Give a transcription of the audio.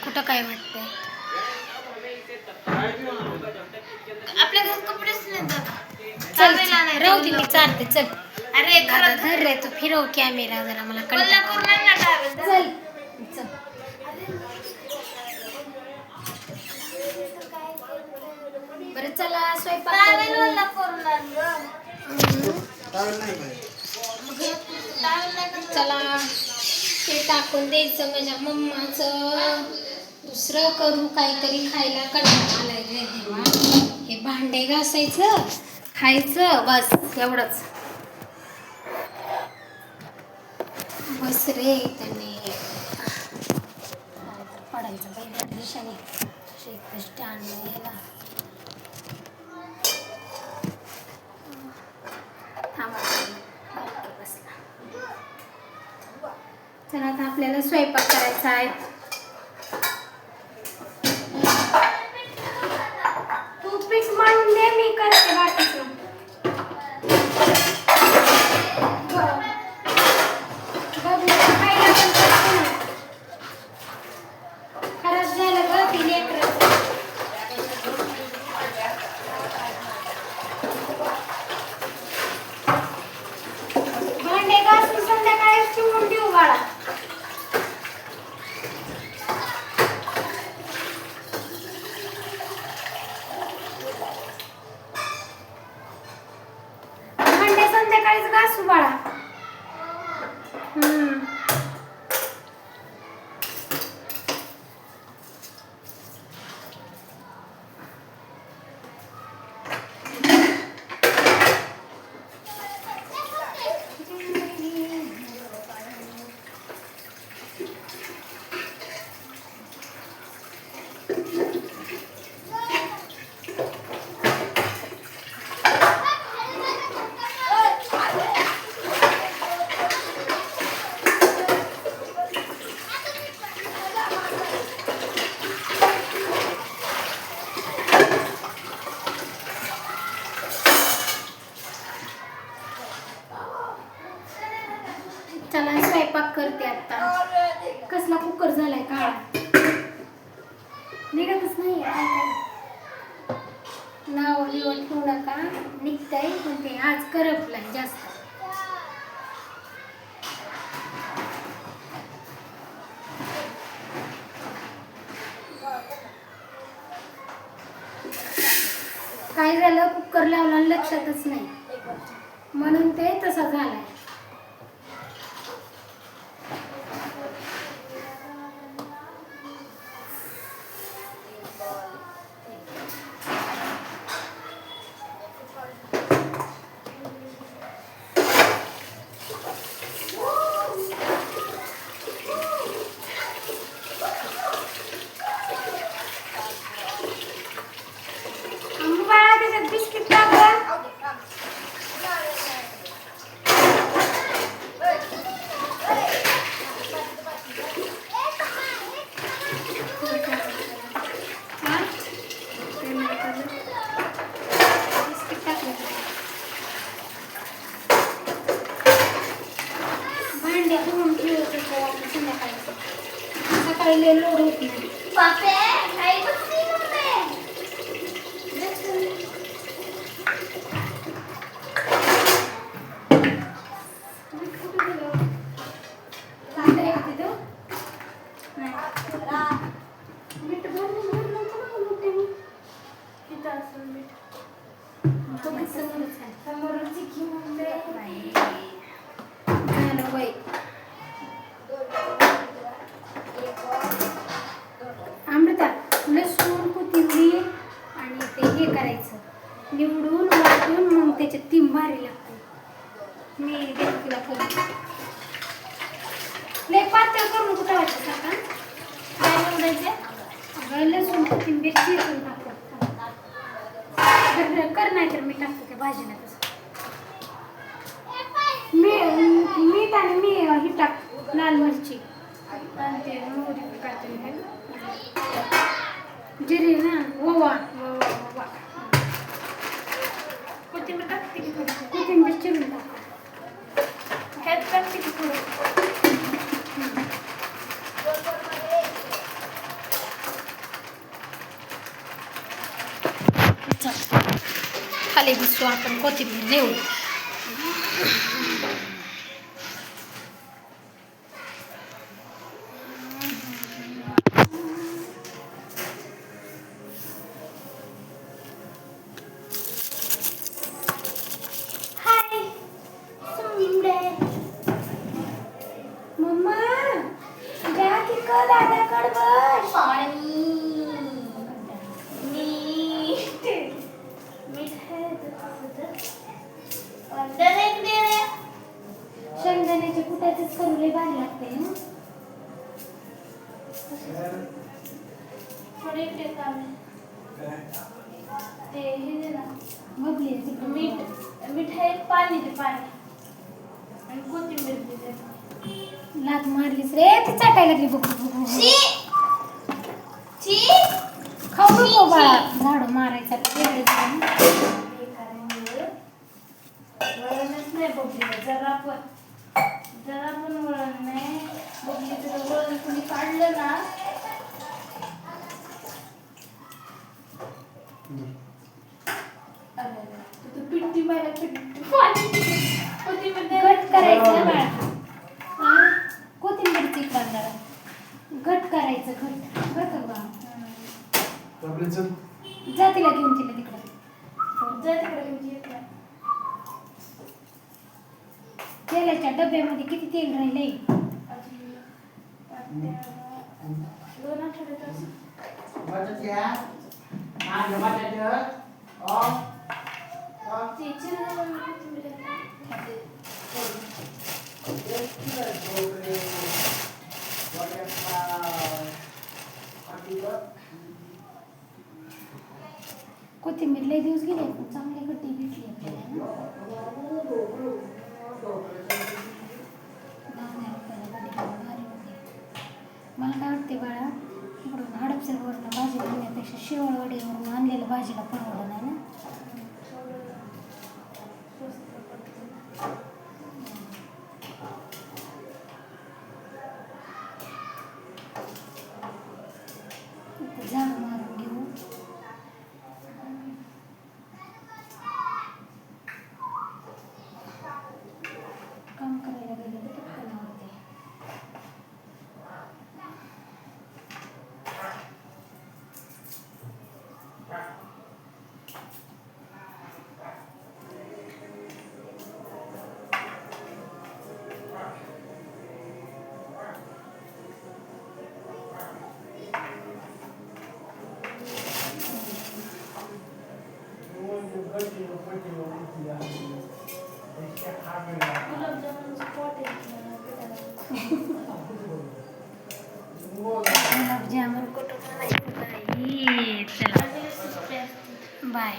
कुठं काय वाटतंय? आपल्या घरात कपडेच नाही दादा. राहू दे, मी चालते. चल. अरे दादा धर रे, तू फिरव कॅमेरा जरा, मला चल चल. बरं चला स्वयंपाक चला. ते टाकून द्यायचं माझ्या मम्माचं. दुसरं करू काहीतरी खायला, कंटाळा आलाय रे देवा. हे भांडे घासायचं, खायचं, बस एवढंच. बस रे त्याने पडायचं बाई दिवसाने स्टँड ह्याला. तर आता आपल्याला स्वयंपाक करायचा आहे. तू पीठ मांडून दे, मी करते बाकीचं. खराब झालं ग ती लेकरं. भांडे घासून संध्याकाळी चिवून देऊ बाळा. भांडे संध्याकाळीच घासू बाळा. चला स्वयंपाक करते आता. कसला कुकर झालाय काळा, निघतच नाही. नाव लिहून ठेवू नका, निघताय पण ते आज करपलाय जास्त. काय झालं, कुकर लावला लक्षातच नाही, म्हणून ते तसा झालाय. बिस्किट टाक. भांडे धुवून ठेवते संध्याकाळी, सकाळी लय लोड होत नाही. अमृता, लसूण कोथिंबीर आणि ते हे करायचं, निवडून वाटून मग त्याच्यात तीन भारी लागते. मी देते तुला करून. लय पातळ करून कुठं वाटतं का काय निवडायचे. अगं लसूण कोथिंबीर चिरून टाकतो. कर नाही तर मी टाकतो त्या भाजीला. तसं मीठ आणि मी ही टाक लाल मिरची आणि ते मोहरी काढते जिरे ना ओवा ओवा. कोथिंबीर टाकते की थोडी, कोथिंबीर चिरून टाक. ह्यात टाकते की थोडं. मसाले दिसतो आपण कोथिंबीर देऊ. मम्मा जा की दादाकडे बस. शेंगदाण्याच्या कुटाचेच करू लय भारी लागते ना. ते हे दे ना बबली मीठ आहे पाणी दे पाणी आणि कोथिंबीर दे. लात मारलीस रे ती चाटायला लागली बघ. खाऊ नको बाळा झाडू मारायचा वळणच नाही बबलीला जरा पण वळण नाही. बबलीचं वळण कुणी काढलं ना पिट्टी मला घट करायचं ना बाळा. कोथिंबीर चिकन घट करायचं घट बा. जा तिला घेऊन तिकडे तेलाच्या डब्यामध्ये किती तेल राहिले. 2 कोथिंबीर लय दिवस गेले पण चांगली गड्डी भेटली आपल्याला. मला काय वाटते बाळा इकडून हडपसरवरून भाजी आणण्यापेक्षा शिवळवाडीवरून आणलेलं भाजीला परवडत नाही ना. झाडू मारून घेऊ. काम करायला गेलं तर पटकन आवडते. गुलाबजामुन कुठं बाय.